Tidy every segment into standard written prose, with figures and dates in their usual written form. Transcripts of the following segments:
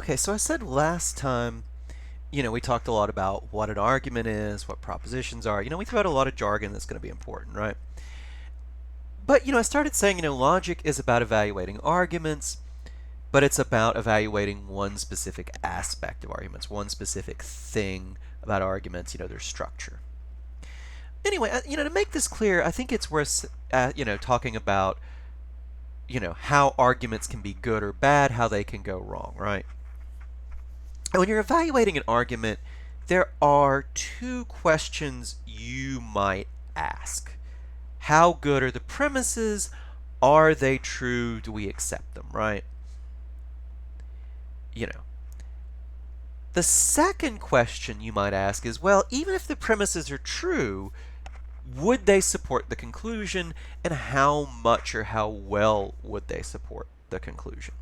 Okay, so I said last time, we talked a lot about what an argument is, what propositions are. We threw out a lot of jargon that's going to be important, right? But, I started saying, logic is about evaluating arguments, but it's about evaluating one specific aspect of arguments, one specific thing about arguments, their structure. Anyway, to make this clear, I think it's worth, talking about, how arguments can be good or bad, how they can go wrong, right? And when you're evaluating an argument, there are two questions you might ask. How good are the premises? Are they true? Do we accept them, right? You know. The second question you might ask is, well, even if the premises are true, would they support the conclusion, and how much or how well would they support the conclusion?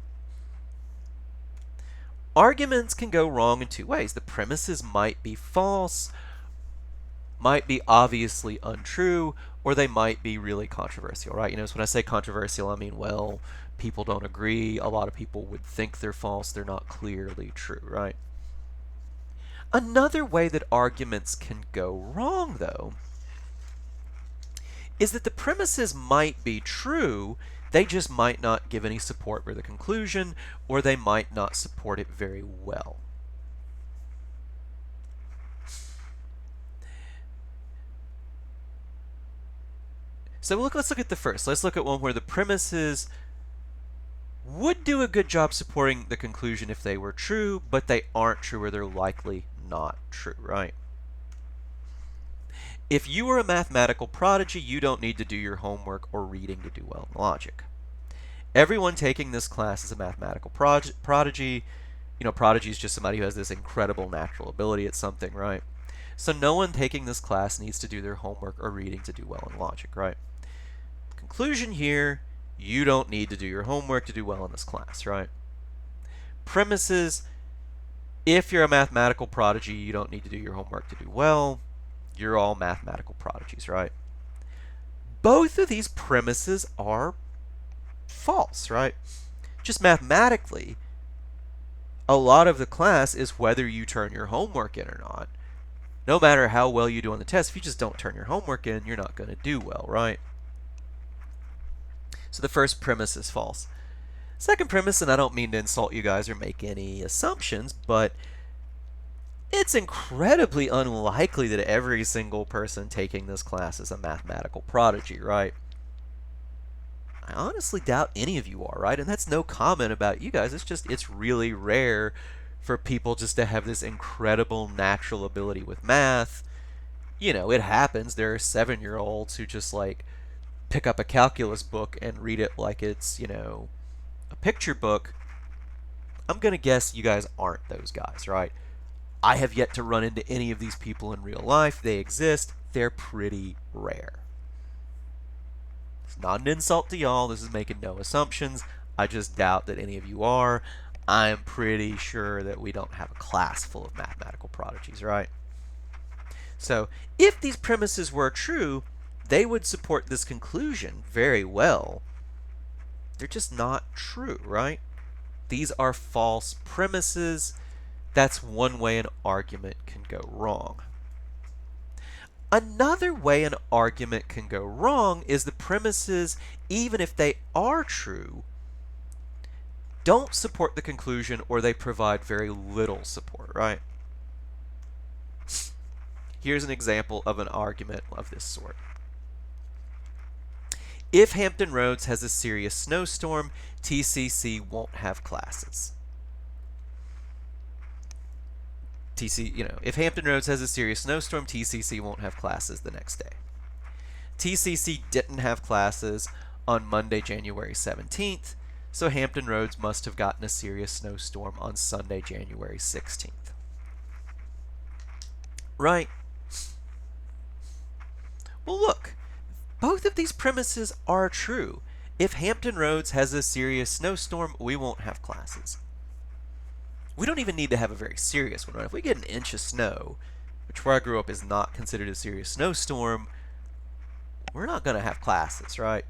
Arguments can go wrong in two ways. The premises might be false, might be obviously untrue, or they might be really controversial, right? So when I say controversial, I mean, well, people don't agree. A lot of people would think they're false. They're not clearly true, right? Another way that arguments can go wrong, though, is that the premises might be true, they just might not give any support for the conclusion, or they might not support it very well. So let's look at the first. Let's look at one where the premises would do a good job supporting the conclusion if they were true, but they aren't true or they're likely not true, right? If you are a mathematical prodigy, you don't need to do your homework or reading to do well in logic. Everyone taking this class is a mathematical prodigy. Prodigy is just somebody who has this incredible natural ability at something, right? So no one taking this class needs to do their homework or reading to do well in logic, right? Conclusion here, you don't need to do your homework to do well in this class, right? Premises, if you're a mathematical prodigy, you don't need to do your homework to do well. You're all mathematical prodigies, right? Both of these premises are false, right? Just mathematically, a lot of the class is whether you turn your homework in or not. No matter how well you do on the test, if you just don't turn your homework in, you're not going to do well, right? So the first premise is false. Second premise, and I don't mean to insult you guys or make any assumptions, but it's incredibly unlikely that every single person taking this class is a mathematical prodigy, right? I honestly doubt any of you are, right? And that's no comment about you guys. It's really rare for people just to have this incredible natural ability with math. It happens. There are 7-year-olds who just like pick up a calculus book and read it like it's, a picture book. I'm going to guess you guys aren't those guys, right? I have yet to run into any of these people in real life. They exist. They're pretty rare. It's not an insult to y'all. This is making no assumptions. I just doubt that any of you are. I'm pretty sure that we don't have a class full of mathematical prodigies, right? So, if these premises were true, they would support this conclusion very well. They're just not true, right? These are false premises. That's one way an argument can go wrong. Another way an argument can go wrong is the premises, even if they are true, don't support the conclusion or they provide very little support, right? Here's an example of an argument of this sort. If Hampton Roads has a serious snowstorm, TCC won't have classes. If Hampton Roads has a serious snowstorm, TCC won't have classes the next day. TCC didn't have classes on Monday, January 17th, so Hampton Roads must have gotten a serious snowstorm on Sunday, January 16th. Right? Well, look, both of these premises are true. If Hampton Roads has a serious snowstorm, we won't have classes. We don't even need to have a very serious one, right? If we get an inch of snow, which where I grew up is not considered a serious snowstorm, we're not going to have classes, right?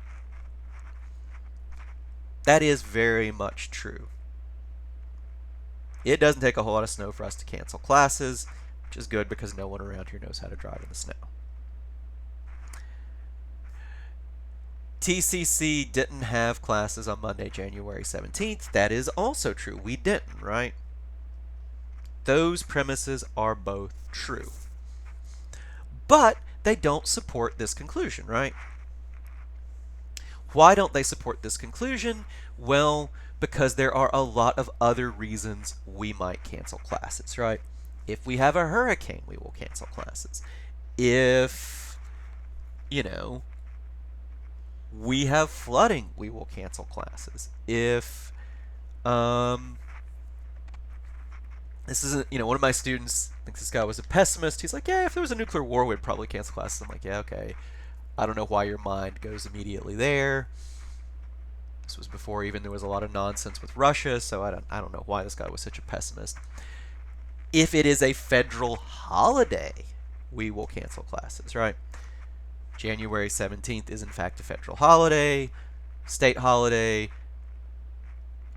That is very much true. It doesn't take a whole lot of snow for us to cancel classes, which is good because no one around here knows how to drive in the snow. TCC didn't have classes on Monday, January 17th. That is also true. We didn't, right? Those premises are both true. But they don't support this conclusion, right? Why don't they support this conclusion? Well, because there are a lot of other reasons we might cancel classes, right? If we have a hurricane, we will cancel classes. If, we have flooding, we will cancel classes. If, this isn't, one of my students thinks this guy was a pessimist. He's like, yeah, if there was a nuclear war, we'd probably cancel classes. I'm like, yeah, okay. I don't know why your mind goes immediately there. This was before even there was a lot of nonsense with Russia, so I don't know why this guy was such a pessimist. If it is a federal holiday, we will cancel classes, right? January 17th is in fact a federal holiday, state holiday.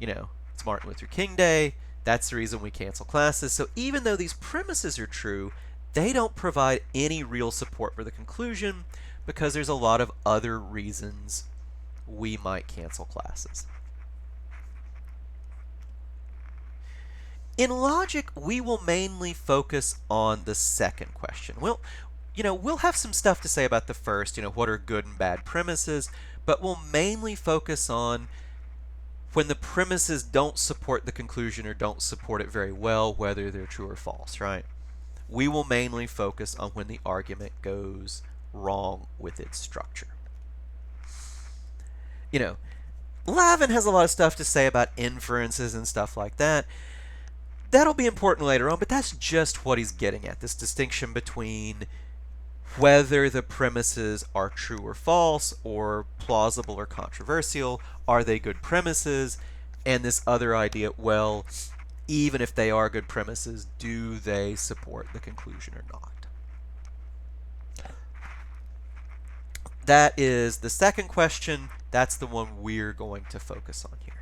It's Martin Luther King Day. That's the reason we cancel classes. So even though these premises are true, they don't provide any real support for the conclusion because there's a lot of other reasons we might cancel classes. In logic, we will mainly focus on the second question. We'll have some stuff to say about the first, what are good and bad premises, but we'll mainly focus on when the premises don't support the conclusion or don't support it very well, whether they're true or false, right? We will mainly focus on when the argument goes wrong with its structure. Lavin has a lot of stuff to say about inferences and stuff like that. That'll be important later on, but that's just what he's getting at, this distinction between whether the premises are true or false, or plausible or controversial. Are they good premises? And this other idea, well, even if they are good premises, do they support the conclusion or not? That is the second question. That's the one we're going to focus on here.